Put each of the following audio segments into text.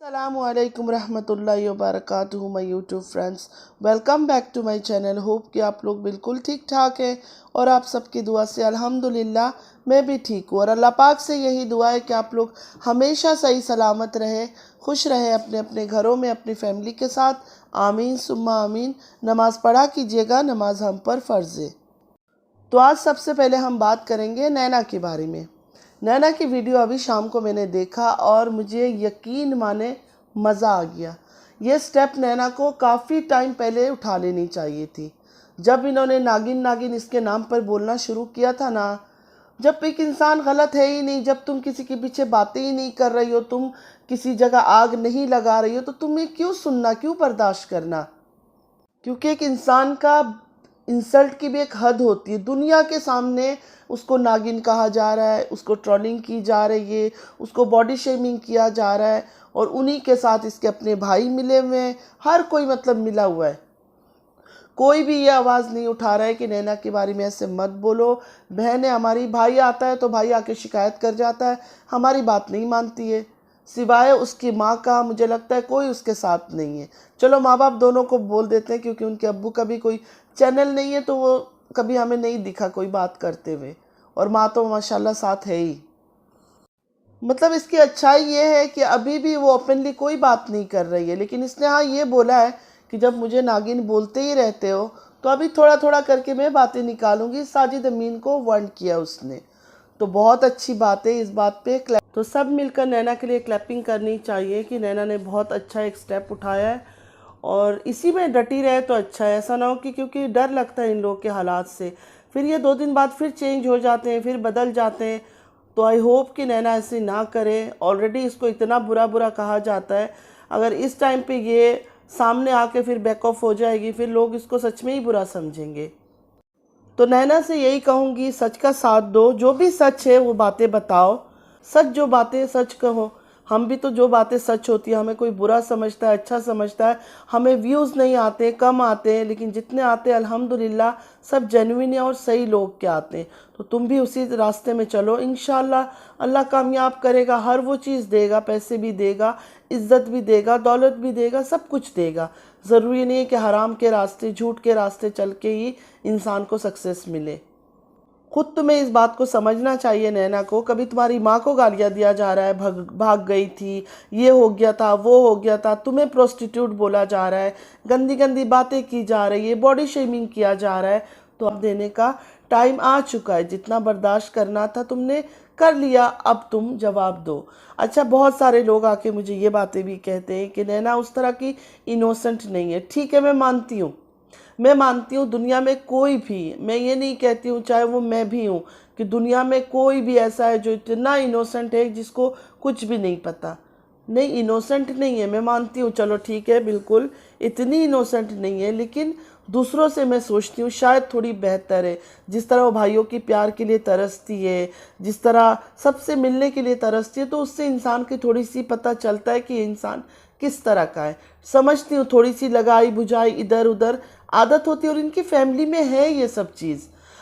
अस्सलामुअलैकुम रहमतुल्लाहि व बरकातुहू my YouTube friends, welcome back to my channel. Hope कि आप लोग बिल्कुल ठीक ठाक हैं और आप सबकी दुआ से अल्हम्दुलिल्लाह मैं भी ठीक हूँ। और अल्लाह पाक से यही दुआ है कि आप लोग हमेशा सही सलामत रहें, खुश रहें अपने अपने घरों में अपनी फैमिली के साथ। आमीन सुम्मा आमीन। नमाज़ पढ़ा कीजिएगा, नमाज हम पर फ़र्ज़ है। तो आज सबसे पहले हम बात करेंगे नैना के बारे में। नैना की वीडियो अभी शाम को मैंने देखा और मुझे यकीन माने मज़ा आ गया। ये स्टेप नैना को काफ़ी टाइम पहले उठा लेनी चाहिए थी। जब इन्होंने नागिन नागिन इसके नाम पर बोलना शुरू किया था ना, जब एक इंसान गलत है ही नहीं, जब तुम किसी के पीछे बातें ही नहीं कर रही हो, तुम किसी जगह आग नहीं लगा रही हो, तो तुम्हें क्यों सुनना, क्यों बर्दाश्त करना? क्योंकि एक इंसान का इंसल्ट की भी एक हद होती है। दुनिया के सामने उसको नागिन कहा जा रहा है, उसको ट्रोलिंग की जा रही है, उसको बॉडी शेमिंग किया जा रहा है और उन्हीं के साथ इसके अपने भाई मिले हुए हैं। हर कोई मतलब मिला हुआ है। कोई भी ये आवाज़ नहीं उठा रहा है कि नैना के बारे में ऐसे मत बोलो। बहन है हमारी, भाई आता है तो भाई आके शिकायत कर जाता है, हमारी बात नहीं मानती है। सिवाय उसकी माँ का मुझे लगता है कोई उसके साथ नहीं है। चलो माँ बाप दोनों को बोल देते हैं, क्योंकि उनके अब्बू का भी कोई चैनल नहीं है तो वो कभी हमें नहीं दिखा कोई बात करते हुए, और माँ तो माशाल्लाह साथ है ही। मतलब इसकी अच्छाई ये है कि अभी भी वो ओपनली कोई बात नहीं कर रही है, लेकिन इसने हाँ ये बोला है कि जब मुझे नागिन बोलते ही रहते हो तो अभी थोड़ा थोड़ा करके मैं बातें निकालूंगी। साजिद अमीन को वार्न किया उसने, तो बहुत अच्छी बात है। इस बात पे तो सब मिलकर नैना के लिए क्लैपिंग करनी चाहिए कि नैना ने बहुत अच्छा एक स्टेप उठाया है और इसी में डटी रहे तो अच्छा है। ऐसा ना हो कि क्योंकि डर लगता है इन लोगों के हालात से, फिर ये 2 दिन बाद फिर चेंज हो जाते हैं, फिर बदल जाते हैं। तो आई होप कि नैना ऐसे ना करे। ऑलरेडी इसको इतना बुरा बुरा कहा जाता है, अगर इस टाइम पे ये सामने आके फिर बैक ऑफ हो जाएगी, फिर लोग इसको सच में ही बुरा समझेंगे। तो नैना से यही कहूँगी, सच का साथ दो, जो भी सच है वो बातें बताओ। सच जो बातें सच कहो। हम भी तो जो बातें सच होती है, हमें कोई बुरा समझता है, अच्छा समझता है, हमें व्यूज़ नहीं आते, कम आते हैं, लेकिन जितने आते हैं अल्हम्दुलिल्लाह सब जेन्युइन है और सही लोग के आते हैं। तो तुम भी उसी रास्ते में चलो, इंशाल्लाह अल्लाह कामयाब करेगा। हर वो चीज़ देगा, पैसे भी देगा, इज़्ज़त भी देगा, दौलत भी देगा, सब कुछ देगा। ज़रूरी नहीं है कि हराम के रास्ते, झूठ के रास्ते चल के ही इंसान को सक्सेस मिले। खुद तुम्हें इस बात को समझना चाहिए नैना को। कभी तुम्हारी माँ को गालियाँ दिया जा रहा है, भाग गई थी, ये हो गया था, वो हो गया था, तुम्हें प्रोस्टिट्यूट बोला जा रहा है, गंदी गंदी बातें की जा रही है, बॉडी शेमिंग किया जा रहा है, तो अब देने का टाइम आ चुका है। जितना बर्दाश्त करना था तुमने कर लिया, अब तुम जवाब दो। अच्छा, बहुत सारे लोग आके मुझे ये बातें भी कहते हैं कि नैना उस तरह की इनोसेंट नहीं है। ठीक है, मैं मानती हूँ, मैं मानती हूँ दुनिया में कोई भी, मैं ये नहीं कहती हूँ चाहे वो मैं भी हूँ, कि दुनिया में कोई भी ऐसा है जो इतना इनोसेंट है जिसको कुछ भी नहीं पता। नहीं, इनोसेंट नहीं है, मैं मानती हूँ, चलो ठीक है, बिल्कुल इतनी इनोसेंट नहीं है, लेकिन दूसरों से मैं सोचती हूँ शायद थोड़ी बेहतर है। जिस तरह वो भाइयों की प्यार के लिए तरसती है, जिस तरह सबसे मिलने के लिए तरसती है, तो उससे इंसान की थोड़ी सी पता चलता है कि इंसान किस तरह का है। समझती हूँ थोड़ी सी लगाई बुझाई इधर उधर आदत होती है, और इनकी फैमिली में है ये सब चीज़।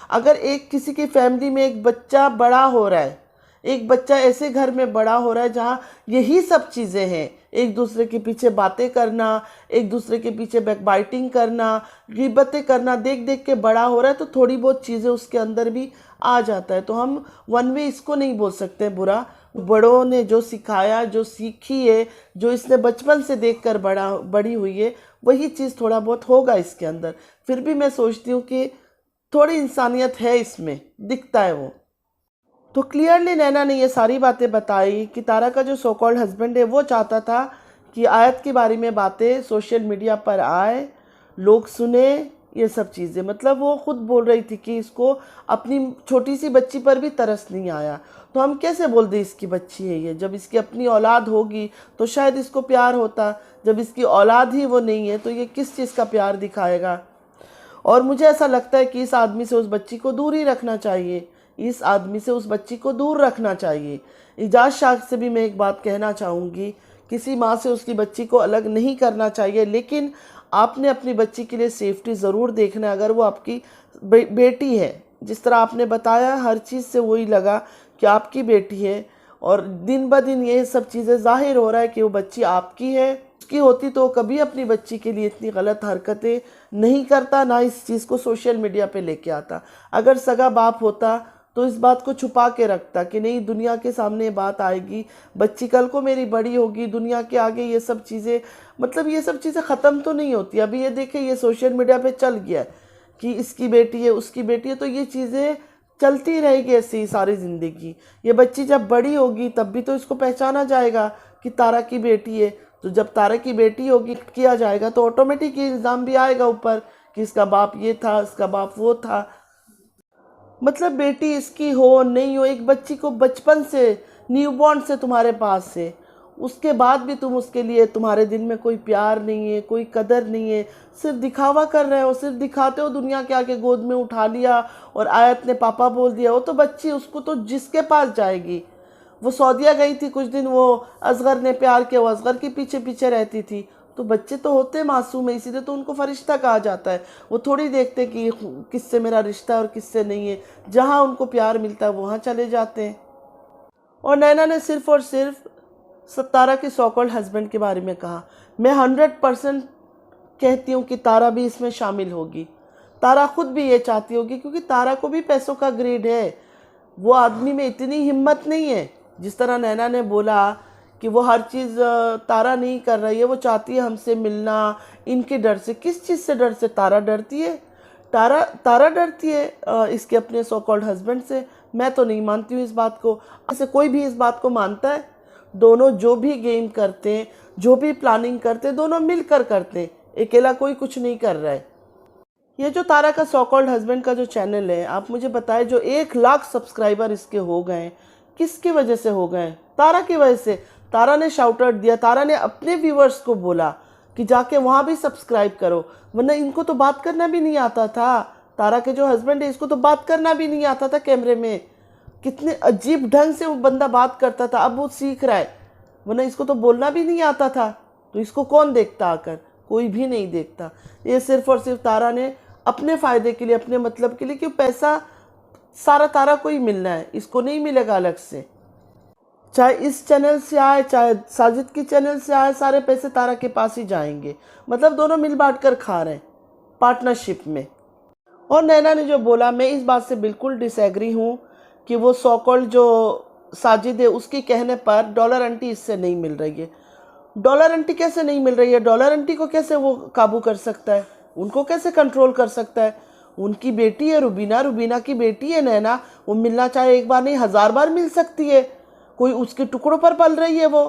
अगर एक किसी की फैमिली में एक बच्चा बड़ा हो रहा है, एक बच्चा ऐसे घर में बड़ा हो रहा है जहाँ यही सब चीज़ें हैं, एक दूसरे के पीछे बातें करना, एक दूसरे के पीछे बैकबाइटिंग करना, गिबतें करना, देख देख के बड़ा हो रहा है, तो थोड़ी बहुत चीज़ें उसके अंदर भी आ जाता है। तो हम वन वे इसको नहीं बोल सकते बुरा। बड़ों ने जो सिखाया, जो सीखी है, जो इसने बचपन से देखकर बड़ी हुई है, वही चीज़ थोड़ा बहुत होगा इसके अंदर। फिर भी मैं सोचती हूँ कि थोड़ी इंसानियत है इसमें, दिखता है वो। तो क्लियरली नैना ने ये सारी बातें बताई कि तारा का जो सो कॉल्ड हस्बैंड है वो चाहता था कि आयत के बारे में बातें सोशल मीडिया पर आए, लोग सुने, ये सब चीज़ें। मतलब वो खुद बोल रही थी कि इसको अपनी छोटी सी बच्ची पर भी तरस नहीं आया। तो हम कैसे बोल दें इसकी बच्ची है ये? जब इसकी अपनी औलाद होगी तो शायद इसको प्यार होता। जब इसकी औलाद ही वो नहीं है तो ये किस चीज़ का प्यार दिखाएगा? और मुझे ऐसा लगता है कि इस आदमी से उस बच्ची को दूर ही रखना चाहिए, इस आदमी से उस बच्ची को दूर रखना चाहिए। इजाज़ शाह से भी मैं एक बात कहना चाहूँगी, किसी माँ से उसकी बच्ची को अलग नहीं करना चाहिए, लेकिन आपने अपनी बच्ची के लिए सेफ्टी ज़रूर देखना है। अगर वो आपकी बेटी है, जिस तरह आपने बताया, हर चीज़ से वही लगा कि आपकी बेटी है, और दिन ब दिन ये सब चीज़ें ज़ाहिर हो रहा है कि वो बच्ची आपकी है। उसकी होती तो कभी अपनी बच्ची के लिए इतनी गलत हरकतें नहीं करता, ना इस चीज़ को सोशल मीडिया पे लेके आता। अगर सगा बाप होता तो इस बात को छुपा के रखता कि नहीं, दुनिया के सामने ये बात आएगी, बच्ची कल को मेरी बड़ी होगी, दुनिया के आगे ये सब चीज़ें, मतलब ये सब चीज़ें ख़त्म तो नहीं होती। अभी ये देखें, ये सोशल मीडिया पे चल गया है कि इसकी बेटी है, उसकी बेटी है, तो ये चीज़ें चलती रहेगी ऐसी ही सारी ज़िंदगी। ये बच्ची जब बड़ी होगी तब भी तो इसको पहचाना जाएगा कि तारा की बेटी है। तो जब तारा की बेटी होगी, किया जाएगा, तो ऑटोमेटिक ये इल्ज़ाम भी आएगा ऊपर कि इसका बाप ये था, इसका बाप वो था। मतलब बेटी इसकी हो नहीं हो, एक बच्ची को बचपन से, न्यूबॉर्न से तुम्हारे पास है, उसके बाद भी तुम उसके लिए, तुम्हारे दिल में कोई प्यार नहीं है, कोई कदर नहीं है, सिर्फ दिखावा कर रहे हो, सिर्फ दिखाते हो। दुनिया के आगे गोद में उठा लिया और आयत ने पापा बोल दिया। वो तो बच्ची, उसको तो जिसके पास जाएगी। वो सऊदीया गई थी कुछ दिन, वो असगर ने प्यार किया, वो असगर के पीछे पीछे रहती थी। तो बच्चे तो होते मासूम है, इसीलिए तो उनको फरिश्ता कहा जाता है। वो थोड़ी देखते कि किससे मेरा रिश्ता है और किससे नहीं है। जहाँ उनको प्यार मिलता है वहाँ चले जाते हैं। और नैना ने सिर्फ और सिर्फ तारा के सो कॉल्ड हस्बैंड के बारे में कहा। मैं 100% कहती हूँ कि तारा भी इसमें शामिल होगी। तारा खुद भी ये चाहती होगी, क्योंकि तारा को भी पैसों का ग्रीड है। वो आदमी में इतनी हिम्मत नहीं है। जिस तरह नैना ने बोला कि वो हर चीज़ तारा नहीं कर रही है, वो चाहती है हमसे मिलना, इनके डर से। किस चीज़ से डर से तारा डरती है? तारा डरती है इसके अपने सो कॉल्ड हस्बैंड से? मैं तो नहीं मानती हूँ इस बात को। ऐसे कोई भी इस बात को मानता है? दोनों जो भी गेम करते हैं, जो भी प्लानिंग करते हैं, दोनों मिलकर करते हैं। अकेला कोई कुछ नहीं कर रहा है। ये जो तारा का सो कॉल्ड हस्बैंड का जो चैनल है, आप मुझे बताएं, जो 1 लाख सब्सक्राइबर इसके हो गए, किसकी वजह से हो गए? तारा की वजह से। तारा ने शाउट आउट दिया, तारा ने अपने व्यूवर्स को बोला कि जाके वहाँ भी सब्सक्राइब करो, वरना इनको तो बात करना भी नहीं आता था। तारा के जो हस्बैंड है, इसको तो बात करना भी नहीं आता था कैमरे में। कितने अजीब ढंग से वो बंदा बात करता था, अब वो सीख रहा है, वरना इसको तो बोलना भी नहीं आता था। तो इसको कौन देखता आकर? कोई भी नहीं देखता। ये सिर्फ और सिर्फ तारा ने अपने फ़ायदे के लिए, अपने मतलब के लिए, क्यों पैसा सारा तारा को ही मिलना है, इसको नहीं मिलेगा अलग से। चाहे इस चैनल से आए, चाहे साजिद की चैनल से आए, सारे पैसे तारा के पास ही जाएंगे। मतलब दोनों मिल बांट कर खा रहे हैं, पार्टनरशिप में। और नैना ने जो बोला, मैं इस बात से बिल्कुल डिसएग्री हूँ कि वो सो कॉल्ड जो साजिद है, उसके कहने पर डॉलर आंटी इससे नहीं मिल रही है। डॉलर आंटी कैसे नहीं मिल रही है? डॉलर आंटी को कैसे वो काबू कर सकता है? उनको कैसे कंट्रोल कर सकता है? उनकी बेटी है रुबीना, रुबीना की बेटी है नैना। वो मिलना चाहे एक बार नहीं 1000 बार मिल सकती है। कोई उसके टुकड़ों पर पल रही है वो?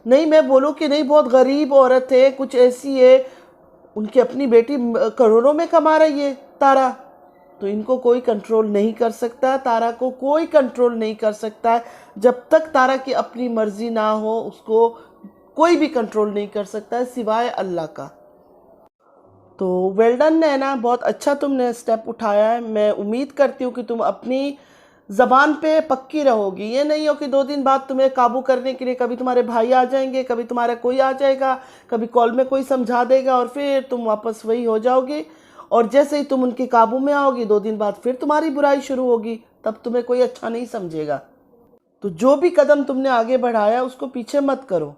नहीं, मैं बोलूँ कि नहीं, बहुत गरीब औरत है, कुछ ऐसी है, उनकी अपनी बेटी करोड़ों में कमा रही है तारा। तो इनको कोई कंट्रोल नहीं कर सकता, तारा को कोई कंट्रोल नहीं कर सकता है। जब तक तारा की अपनी मर्जी ना हो, उसको कोई भी कंट्रोल नहीं कर सकता है सिवाय अल्लाह का। तो वेल डन नैना, बहुत अच्छा तुमने स्टेप उठाया है। मैं उम्मीद करती हूँ कि तुम अपनी ज़बान पे पक्की रहोगी। ये नहीं हो कि 2 दिन बाद तुम्हें काबू करने के लिए कभी तुम्हारे भाई आ जाएंगे, कभी तुम्हारा कोई आ जाएगा, कभी कॉल में कोई समझा देगा, और फिर तुम वापस वही हो जाओगे। और जैसे ही तुम उनके काबू में आओगी, 2 दिन बाद फिर तुम्हारी बुराई शुरू होगी, तब तुम्हें कोई अच्छा नहीं समझेगा। तो जो भी कदम तुमने आगे बढ़ाया, उसको पीछे मत करो।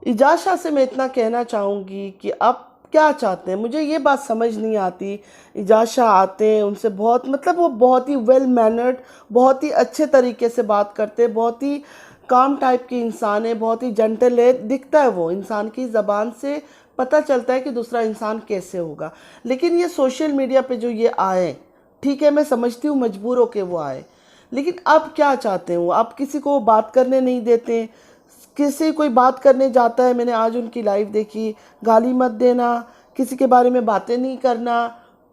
इजाज़ शाह से मैं इतना कहना चाहूँगी कि आप क्या चाहते हैं, मुझे ये बात समझ नहीं आती। इजाज़ शाह आते हैं, उनसे बहुत, मतलब वो बहुत ही वेल मैनर्ड, बहुत ही अच्छे तरीके से बात करते हैं, बहुत ही काम टाइप के इंसान है, बहुत ही जेंटल है, दिखता है वो इंसान की ज़बान से पता चलता है कि दूसरा इंसान कैसे होगा। लेकिन ये सोशल मीडिया पे जो ये आए, ठीक है, मैं समझती हूँ मजबूर होके वो आए, लेकिन अब क्या चाहते हैं वो? आप किसी को बात करने नहीं देते। किसी कोई बात करने जाता है, मैंने आज उनकी लाइव देखी, गाली मत देना, किसी के बारे में बातें नहीं करना।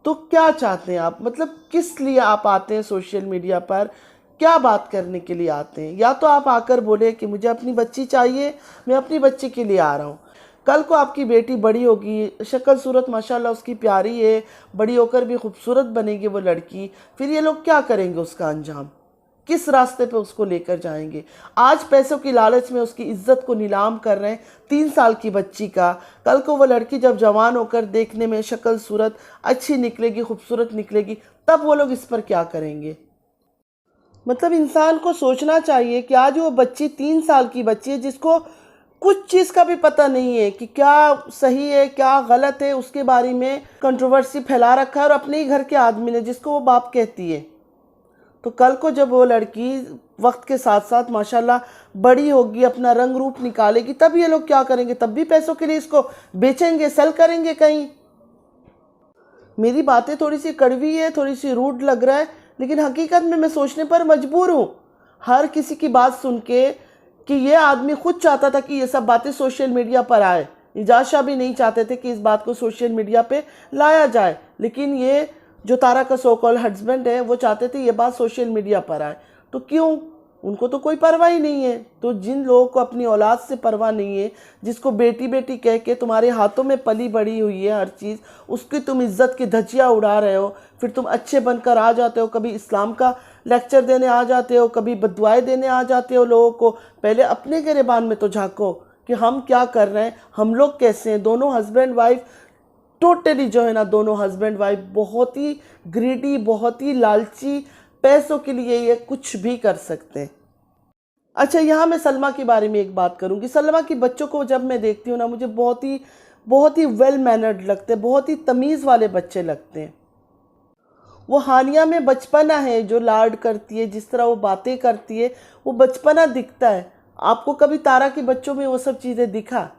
तो क्या चाहते हैं आप? मतलब किस लिए आप आते हैं सोशल मीडिया पर? क्या बात करने के लिए आते हैं? या तो आप आकर बोले कि मुझे अपनी बच्ची चाहिए, मैं अपनी बच्ची के लिए आ रहा हूँ। कल को आपकी बेटी बड़ी होगी, शक्ल सूरत माशाल्लाह उसकी प्यारी है, बड़ी होकर भी खूबसूरत बनेगी वो लड़की, फिर ये लोग क्या करेंगे? उसका अंजाम किस रास्ते पे उसको लेकर जाएंगे? आज पैसों की लालच में उसकी इज्जत को नीलाम कर रहे हैं, 3 साल की बच्ची का। कल को वो लड़की जब जवान होकर देखने में शक्ल सूरत अच्छी निकलेगी, खूबसूरत निकलेगी, तब वो लोग इस पर क्या करेंगे? मतलब इंसान को सोचना चाहिए कि आज वो बच्ची 3 साल की बच्ची है जिसको कुछ चीज़ का भी पता नहीं है कि क्या सही है क्या गलत है, उसके बारे में कंट्रोवर्सी फैला रखा है और अपने ही घर के आदमी ने जिसको वो बाप कहती है। तो कल को जब वो लड़की वक्त के साथ साथ माशाल्लाह बड़ी होगी, अपना रंग रूप निकालेगी, तब ये लोग क्या करेंगे? तब भी पैसों के लिए इसको बेचेंगे, सेल करेंगे कहीं। मेरी बातें थोड़ी सी कड़वी है, थोड़ी सी रूड लग रहा है, लेकिन हकीकत में मैं सोचने पर मजबूर हूँ हर किसी की बात सुन के कि ये आदमी खुद चाहता था कि ये सब बातें सोशल मीडिया पर आए। इजाज़ शाह भी नहीं चाहते थे कि इस बात को सोशल मीडिया पे लाया जाए, लेकिन ये जो तारा का सो कॉल्ड हस्बैंड है वो चाहते थे ये बात सोशल मीडिया पर आए। तो क्यों? उनको तो कोई परवाह ही नहीं है। तो जिन लोगों को अपनी औलाद से परवाह नहीं है, जिसको बेटी बेटी कह के तुम्हारे हाथों में पली बड़ी हुई है हर चीज़, उसकी तुम इज्जत की धज्जियाँ उड़ा रहे हो, फिर तुम अच्छे बनकर आ जाते हो, कभी इस्लाम का लेक्चर देने आ जाते हो, कभी बदुआएं देने आ जाते हो लोगों को। पहले अपने गिरेबान में तो झांको कि हम क्या कर रहे हैं, हम लोग कैसे हैं। दोनों हस्बैंड वाइफ टोटली जो है ना, दोनों हस्बैंड वाइफ बहुत ही ग्रीडी, बहुत ही लालची, पैसों के लिए ये कुछ भी कर सकते हैं। अच्छा, यहाँ मैं सलमा के बारे में एक बात करूँगी। सलमा की बच्चों को जब मैं देखती हूँ ना, मुझे बहुत ही वेल मैनर्ड लगते हैं, बहुत ही तमीज़ वाले बच्चे लगते हैं। वो हानिया में बचपना है, जो लाड करती है, जिस तरह वो बातें करती है, वो बचपना दिखता है। आपको कभी तारा के बच्चों में वो सब चीज़ें दिखा?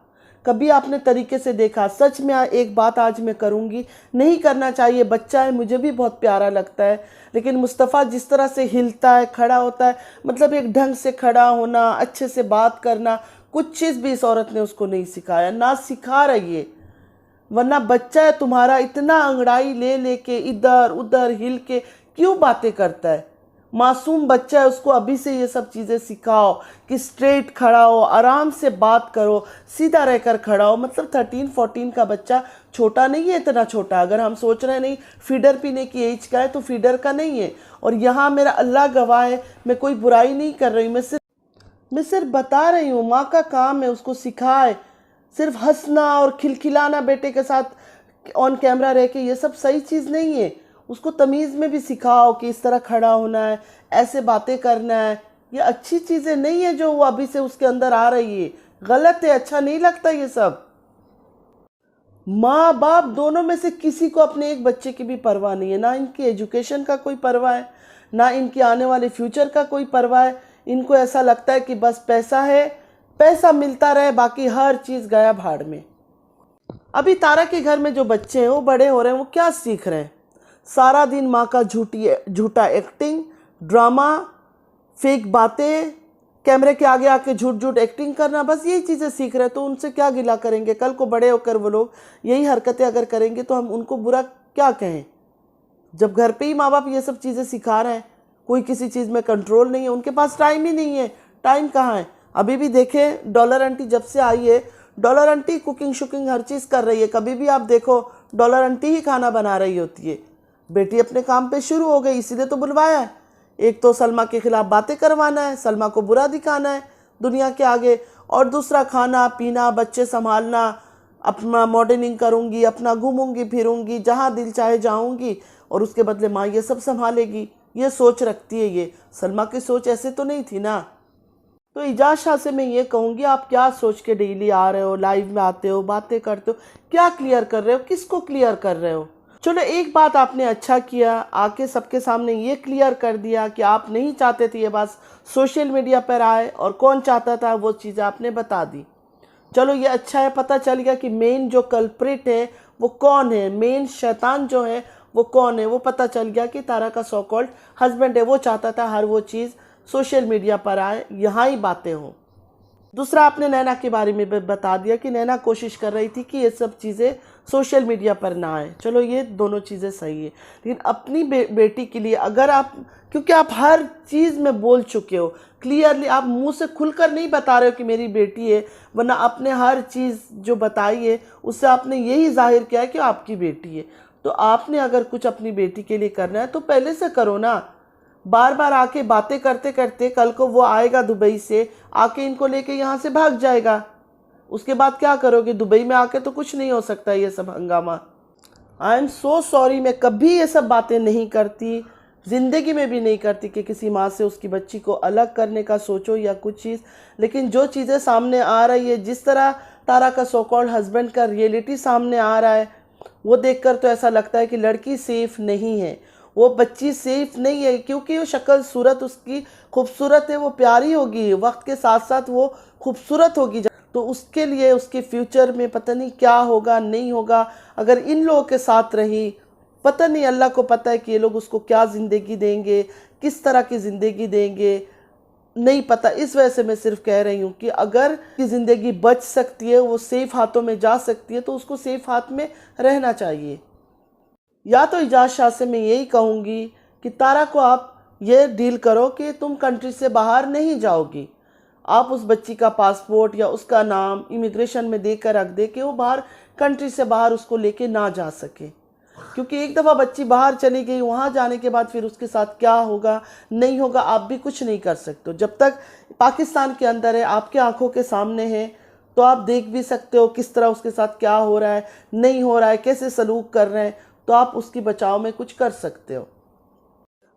कभी आपने तरीके से देखा? सच में एक बात आज मैं करूँगी, नहीं करना चाहिए, बच्चा है, मुझे भी बहुत प्यारा लगता है, लेकिन मुस्तफ़ा जिस तरह से हिलता है, खड़ा होता है, मतलब एक ढंग से खड़ा होना, अच्छे से बात करना, कुछ चीज़ भी इस औरत ने उसको नहीं सिखाया, ना सिखा रही है। वरना बच्चा है तुम्हारा, इतना अंगड़ाई ले लेके इधर उधर हिल के क्यों बातें करता है? मासूम बच्चा है, उसको अभी से ये सब चीज़ें सिखाओ कि स्ट्रेट खड़ा हो, आराम से बात करो, सीधा रहकर खड़ा हो। मतलब 13-14 का बच्चा छोटा नहीं है, इतना छोटा। अगर हम सोच रहे हैं नहीं फीडर पीने की एज का है, तो फीडर का नहीं है। और यहाँ मेरा अल्लाह गवाह है, मैं कोई बुराई नहीं कर रही, मैं सिर्फ बता रही हूँ, माँ का काम है उसको सिखाए। सिर्फ हंसना और खिलखिलाना बेटे के साथ ऑन कैमरा रह के, ये सब सही चीज़ नहीं है। उसको तमीज़ में भी सिखाओ कि इस तरह खड़ा होना है, ऐसे बातें करना है। ये अच्छी चीज़ें नहीं है जो वो अभी से उसके अंदर आ रही है, गलत है, अच्छा नहीं लगता ये सब। माँ बाप दोनों में से किसी को अपने एक बच्चे की भी परवाह नहीं है, ना इनकी एजुकेशन का कोई परवाह है, ना इनके आने वाले फ्यूचर का कोई परवाह है। इनको ऐसा लगता है कि बस पैसा है, पैसा मिलता रहे, बाकी हर चीज़ गया भाड़ में। अभी तारा के घर में जो बच्चे हैं वो बड़े हो रहे हैं, वो क्या सीख रहे हैं? सारा दिन माँ का झूठा एक्टिंग, ड्रामा, फेक बातें, कैमरे के आगे आके झूठ एक्टिंग करना, बस यही चीज़ें सीख रहे हैं। तो उनसे क्या गिला करेंगे? कल को बड़े होकर वो लोग यही हरकतें अगर करेंगे तो हम उनको बुरा क्या कहें? जब घर पे ही माँ बाप ये सब चीज़ें सिखा रहे हैं, कोई किसी चीज़ में कंट्रोल नहीं है, उनके पास टाइम ही नहीं है। टाइम कहाँ है? अभी भी देखें, डॉलर आंटी जब से आई है, डॉलर आंटी कुकिंग शुकिंग हर चीज़ कर रही है। कभी भी आप देखो डॉलर आंटी ही खाना बना रही होती है। बेटी अपने काम पे शुरू हो गई, इसीलिए तो बुलवाया है। एक तो सलमा के खिलाफ बातें करवाना है, सलमा को बुरा दिखाना है दुनिया के आगे, और दूसरा खाना पीना, बच्चे संभालना, अपना मॉडर्निंग करूँगी, अपना घूमूंगी फिरूंगी, जहाँ दिल चाहे जाऊँगी, और उसके बदले माँ ये सब संभालेगी। ये सोच रखती है। ये सलमा की सोच ऐसे तो नहीं थी ना। तो इजाज़ शाह से मैं ये कहूँगी, आप क्या सोच के डेली आ रहे हो, लाइव में आते हो, बातें करते हो, क्या क्लियर कर रहे हो, किसको क्लियर कर रहे हो? चलो एक बात आपने अच्छा किया, आके सबके सामने ये क्लियर कर दिया कि आप नहीं चाहते थे ये बात सोशल मीडिया पर आए, और कौन चाहता था वो चीज़ आपने बता दी। चलो ये अच्छा है, पता चल गया कि मेन जो कल्प्रिट है वो कौन है, मेन शैतान जो है वो कौन है, वो पता चल गया कि तारा का सो कॉल्ड हस्बैंड है। वो चाहता था हर वो चीज़ सोशल मीडिया पर आए, यहाँ ही बातें हों। दूसरा, आपने नैना के बारे में बता दिया कि नैना कोशिश कर रही थी कि ये सब चीज़ें सोशल मीडिया पर ना आए। चलो ये दोनों चीज़ें सही है, लेकिन अपनी बेटी के लिए अगर आप, क्योंकि आप हर चीज़ में बोल चुके हो क्लियरली, आप मुंह से खुलकर नहीं बता रहे हो कि मेरी बेटी है, वरना आपने हर चीज़ जो बताई है उससे आपने यही जाहिर किया है कि आपकी बेटी है। तो आपने अगर कुछ अपनी बेटी के लिए करना है तो पहले से करो ना। बार बार आके बातें करते करते कल को वो आएगा दुबई से, आके इनको लेके यहाँ से भाग जाएगा, उसके बाद क्या करोगे? दुबई में आके तो कुछ नहीं हो सकता ये सब हंगामा। आई एम सो सॉरी, मैं कभी ये सब बातें नहीं करती। ज़िंदगी में भी नहीं करती कि किसी माँ से उसकी बच्ची को अलग करने का सोचो या कुछ चीज़। लेकिन जो चीज़ें सामने आ रही है, जिस तरह तारा का सो कॉल्ड हस्बैंड का रियलिटी सामने आ रहा है, वो देखकर तो ऐसा लगता है कि लड़की सेफ़ नहीं है, वो बच्ची सेफ़ नहीं है, क्योंकि वो शक्ल सूरत उसकी खूबसूरत है, वो प्यारी होगी, वक्त के साथ साथ वो खूबसूरत होगी। तो उसके लिए उसके फ्यूचर में पता नहीं क्या होगा, नहीं होगा। अगर इन लोगों के साथ रही, पता नहीं, अल्लाह को पता है कि ये लोग उसको क्या ज़िंदगी देंगे, किस तरह की ज़िंदगी देंगे, नहीं पता। इस वजह से मैं सिर्फ कह रही हूँ कि अगर की ज़िंदगी बच सकती है, वो सेफ़ हाथों में जा सकती है, तो उसको सेफ़ हाथ में रहना चाहिए। या तो इजाज़ शाह से मैं यही कहूँगी कि तारा को आप ये डील करो कि तुम कंट्री से बाहर नहीं जाओगी। आप उस बच्ची का पासपोर्ट या उसका नाम इमिग्रेशन में देकर रख दे कि वो बाहर कंट्री से बाहर उसको लेके ना जा सके, क्योंकि एक दफ़ा बच्ची बाहर चली गई, वहाँ जाने के बाद फिर उसके साथ क्या होगा नहीं होगा आप भी कुछ नहीं कर सकते हो। जब तक पाकिस्तान के अंदर है, आपके आंखों के सामने है, तो आप देख भी सकते हो किस तरह उसके साथ क्या हो रहा है, नहीं हो रहा है, कैसे सलूक कर रहे हैं, तो आप उसकी बचाव में कुछ कर सकते हो।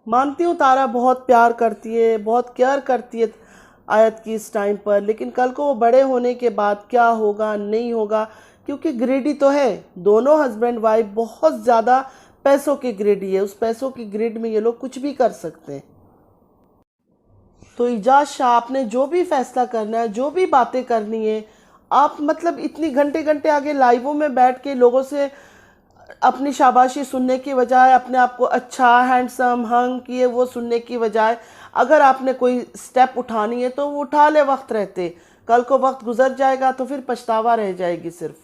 मानती हूँ तारा बहुत प्यार करती है, बहुत केयर करती है आयत की इस टाइम पर, लेकिन कल को वो बड़े होने के बाद क्या होगा नहीं होगा, क्योंकि ग्रेडी तो है, दोनों हस्बैंड वाइफ बहुत ज़्यादा पैसों की ग्रेडी है। उस पैसों की ग्रिड में ये लोग कुछ भी कर सकते हैं। तो इजाज़ शाह, आपने जो भी फैसला करना है, जो भी बातें करनी है, आप मतलब इतनी घंटे घंटे आगे लाइवों में बैठ के लोगों से अपनी शाबाशी सुनने की बजाय, अपने आप को अच्छा हैंडसम हंग किए वो सुनने की बजाय, अगर आपने कोई स्टेप उठानी है तो वो उठा ले वक्त रहते। कल को वक्त गुजर जाएगा तो फिर पछतावा रह जाएगी सिर्फ।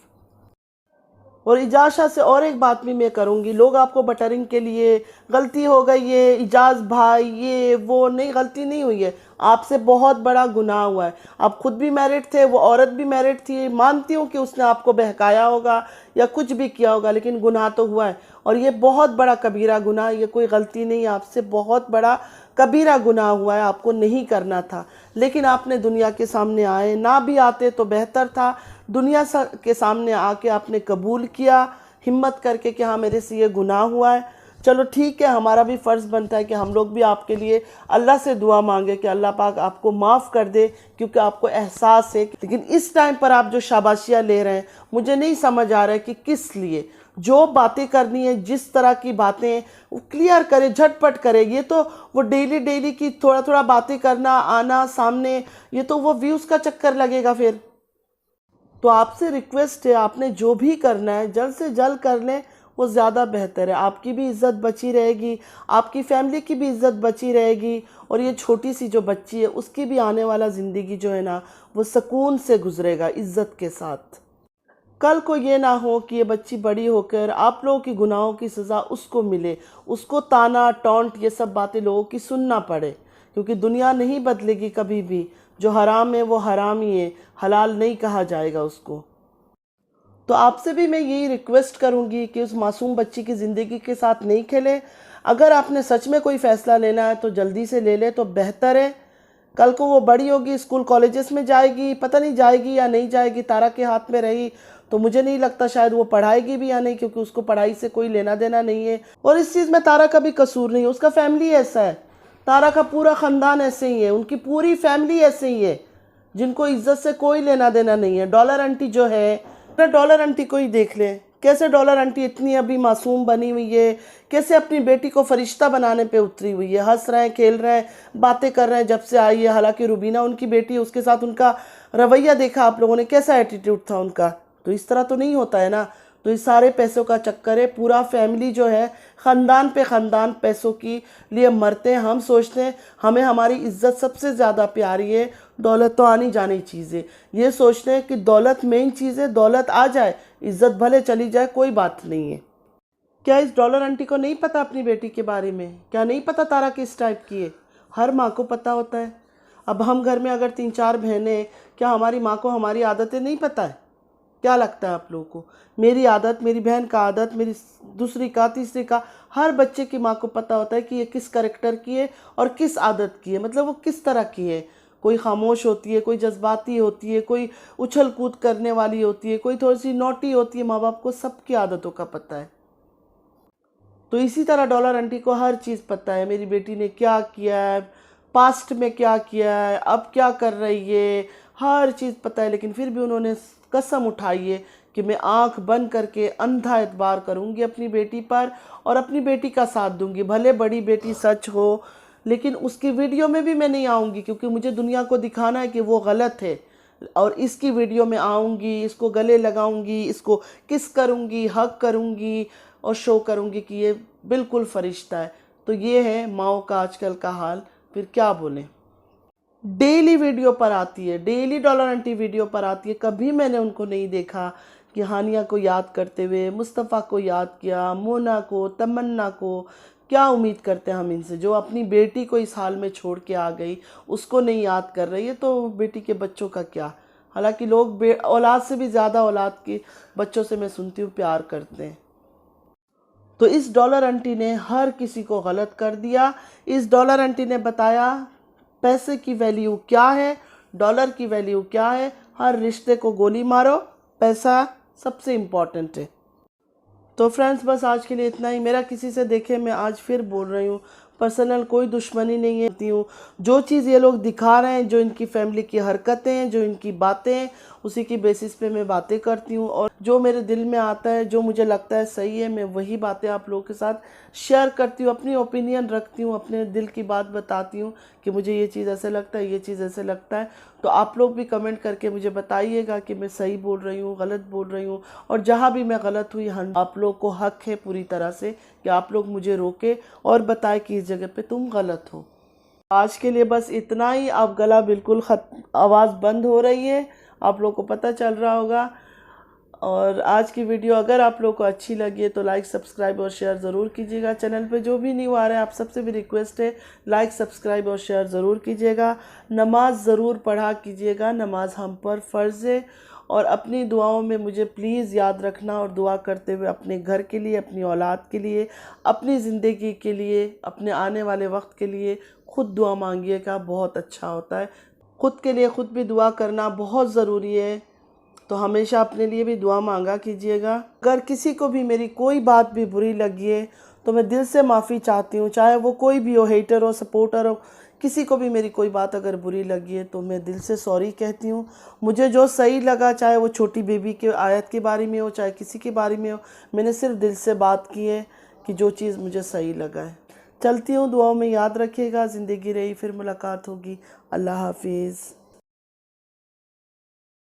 और इजाज़ शाह से और एक बात भी मैं करूँगी, लोग आपको बटरिंग के लिए गलती हो गई है इजाज़ भाई, ये वो, नहीं, गलती नहीं हुई है, आपसे बहुत बड़ा गुनाह हुआ है। आप खुद भी मैरिड थे, वो औरत भी मैरिड थी, मानती हूँ कि उसने आपको बहकाया होगा या कुछ भी किया होगा, लेकिन गुनाह तो हुआ है। और ये बहुत बड़ा कबीरा गुनाह, ये कोई गलती नहीं, आपसे बहुत बड़ा कबीरा गुनाह हुआ है, आपको नहीं करना था। लेकिन आपने दुनिया के सामने आए, ना भी आते तो बेहतर था, दुनिया के सामने आके आपने कबूल किया हिम्मत करके कि हाँ मेरे से ये गुनाह हुआ है। चलो ठीक है, हमारा भी फ़र्ज़ बनता है कि हम लोग भी आपके लिए अल्लाह से दुआ मांगे कि अल्लाह पाक आपको माफ़ कर दे, क्योंकि आपको एहसास है। लेकिन इस टाइम पर आप जो शाबाशियाँ ले रहे हैं, मुझे नहीं समझ आ रहा है कि किस लिए। जो बातें करनी है, जिस तरह की बातें, वो क्लियर करे, झटपट करे। ये तो वो डेली डेली की थोड़ा थोड़ा बातें करना, आना सामने, ये तो वो व्यूज़ का चक्कर लगेगा फिर। तो आपसे रिक्वेस्ट है, आपने जो भी करना है जल्द से जल्द कर लें, वो ज़्यादा बेहतर है। आपकी भी इज़्ज़त बची रहेगी, आपकी फैमिली की भी इज़्ज़त बची रहेगी, और ये छोटी सी जो बच्ची है उसकी भी आने वाला ज़िंदगी जो है ना, वो सुकून से गुजरेगा, इज़्ज़त के साथ। कल को ये ना हो कि ये बच्ची बड़ी होकर आप लोगों की गुनाहों की सज़ा उसको मिले, उसको ताना टॉन्ट ये सब बातें लोगों की सुनना पड़े, क्योंकि दुनिया नहीं बदलेगी कभी भी। जो हराम है वो हराम ही है, हलाल नहीं कहा जाएगा उसको। तो आपसे भी मैं यही रिक्वेस्ट करूंगी कि उस मासूम बच्ची की ज़िंदगी के साथ नहीं खेलें। अगर आपने सच में कोई फ़ैसला लेना है तो जल्दी से ले ले तो बेहतर है। कल को वो बड़ी होगी, स्कूल कॉलेजेस में जाएगी, पता नहीं जाएगी या नहीं जाएगी, तारा के हाथ में रही तो मुझे नहीं लगता शायद वो पढ़ाएगी भी या नहीं, क्योंकि उसको पढ़ाई से कोई लेना देना नहीं है। और इस चीज़ में तारा का भी कसूर नहीं है, उसका फैमिली ऐसा है, तारा का पूरा ख़ानदान ऐसे ही है, उनकी पूरी फैमिली ऐसे ही है, जिनको इज्जत से कोई लेना देना नहीं है। डॉलर आंटी जो है, अपने डॉलर आंटी को ही देख लें, कैसे डॉलर आंटी इतनी अभी मासूम बनी हुई है, कैसे अपनी बेटी को फरिश्ता बनाने पे उतरी हुई है, हंस रहे हैं, खेल रहे हैं, बातें कर रहे हैं जब से आई है। हालांकि रुबीना उनकी बेटी है, उसके साथ उनका रवैया देखा आप लोगों ने, कैसा एटीट्यूड था उनका। तो इस तरह तो नहीं होता है ना। तो इस सारे पैसों का चक्कर है, पूरा फैमिली जो है ख़ानदान पे ख़ानदान पैसों की लिए मरते हैं। हम सोचते हैं हमें हमारी इज्जत सबसे ज़्यादा प्यारी है, दौलत तो आनी जानी चीज़ है। ये सोचते हैं कि दौलत मेन चीज़ है, दौलत आ जाए, इज्जत भले चली जाए, कोई बात नहीं है। क्या इस डॉलर आंटी को नहीं पता अपनी बेटी के बारे में? क्या नहीं पता तारा किस टाइप की है? हर माँ को पता होता है। अब हम घर में अगर 3-4 बहनें, क्या हमारी माँ को हमारी आदतें नहीं पता है? क्या लगता है आप लोगों को? मेरी आदत, मेरी बहन का आदत, मेरी दूसरी का, तीसरी का, हर बच्चे की माँ को पता होता है कि ये किस करैक्टर की है और किस आदत की है, मतलब वो किस तरह की है। कोई खामोश होती है, कोई जज्बाती होती है, कोई उछल कूद करने वाली होती है, कोई थोड़ी सी नोटी होती है। माँ बाप को सबकी आदतों का पता है। तो इसी तरह डॉलर आंटी को हर चीज़ पता है, मेरी बेटी ने क्या किया है, पास्ट में क्या किया है, अब क्या कर रही है, हर चीज़ पता है। लेकिन फिर भी उन्होंने कसम उठाई है कि मैं आंख बंद करके अंधा एतबार करूंगी अपनी बेटी पर और अपनी बेटी का साथ दूंगी। भले बड़ी बेटी सच हो, लेकिन उसकी वीडियो में भी मैं नहीं आऊँगी, क्योंकि मुझे दुनिया को दिखाना है कि वो गलत है। और इसकी वीडियो में आऊँगी, इसको गले लगाऊंगी, इसको किस करूँगी, हक करूँगी और शो करूँगी कि ये बिल्कुल फरिश्ता है। तो ये है माओ का आजकल का हाल, फिर क्या बोलें। डेली वीडियो पर आती है, डेली डॉलर आंटी वीडियो पर आती है। कभी मैंने उनको नहीं देखा कि हानिया को याद करते हुए, मुस्तफ़ा को याद किया, मोना को, तमन्ना को। क्या उम्मीद करते हैं हम इनसे, जो अपनी बेटी को इस हाल में छोड़ के आ गई, उसको नहीं याद कर रही है, तो बेटी के बच्चों का क्या। हालांकि लोग औलाद से भी ज़्यादा औलाद के बच्चों से मैं सुनती हूँ प्यार करते हैं। तो इस डॉलर आंटी ने हर किसी को गलत कर दिया। इस डॉलर आंटी ने बताया पैसे की वैल्यू क्या है, डॉलर की वैल्यू क्या है। हर रिश्ते को गोली मारो, पैसा सबसे इम्पॉर्टेंट है। तो फ्रेंड्स, बस आज के लिए इतना ही। मेरा किसी से देखे मैं आज फिर बोल रही हूँ, पर्सनल कोई दुश्मनी नहीं है। जो चीज़ ये लोग दिखा रहे हैं, जो इनकी फैमिली की हरकतें हैं, जो इनकी बातें हैं, उसी की बेसिस पे मैं बातें करती हूँ। और जो मेरे दिल में आता है, जो मुझे लगता है सही है, मैं वही बातें आप लोगों के साथ शेयर करती हूँ। अपनी ओपिनियन रखती हूँ, अपने दिल की बात बताती हूँ कि मुझे ये चीज़ ऐसे लगता है, ये चीज़ ऐसे लगता है। तो आप लोग भी कमेंट करके मुझे बताइएगा कि मैं सही बोल रही हूँ, गलत बोल रही हूँ। और जहाँ भी मैं गलत हुई, आप लोग को हक है पूरी तरह से कि आप लोग मुझे रोके और बताएं कि इस जगह पे तुम गलत हो। आज के लिए बस इतना ही। अब गला बिल्कुल आवाज़ बंद हो रही है, आप लोग को पता चल रहा होगा। और आज की वीडियो अगर आप लोग को अच्छी लगी है तो लाइक, सब्सक्राइब और शेयर ज़रूर कीजिएगा। चैनल पे जो भी न्यू आ रहे हैं, आप सबसे भी रिक्वेस्ट है, लाइक, सब्सक्राइब और शेयर ज़रूर कीजिएगा। नमाज ज़रूर पढ़ा कीजिएगा, नमाज हम पर फ़र्ज़ है। और अपनी दुआओं में मुझे प्लीज़ याद रखना और दुआ करते हुए अपने घर के लिए, अपनी औलाद के लिए, अपनी ज़िंदगी के लिए, अपने आने वाले वक्त के लिए खुद दुआ मांगिएगा, बहुत अच्छा होता है। खुद के लिए खुद भी दुआ करना बहुत ज़रूरी है, तो हमेशा अपने लिए भी दुआ मांगा कीजिएगा। अगर किसी को भी मेरी कोई बात भी बुरी लगी है तो मैं दिल से माफ़ी चाहती हूँ, चाहे वो कोई भी हो, हेटर हो, सपोर्टर हो। किसी को भी मेरी कोई बात अगर बुरी लगी है तो मैं दिल से सॉरी कहती हूँ। मुझे जो सही लगा, चाहे वो छोटी बेबी के आयत के बारे में हो, चाहे किसी के बारे में हो, मैंने सिर्फ दिल से बात की है कि जो चीज़ मुझे सही लगा है। चलती हूँ, दुआओं में याद रखिएगा। ज़िंदगी रही फिर मुलाकात होगी। अल्लाह हाफिज़।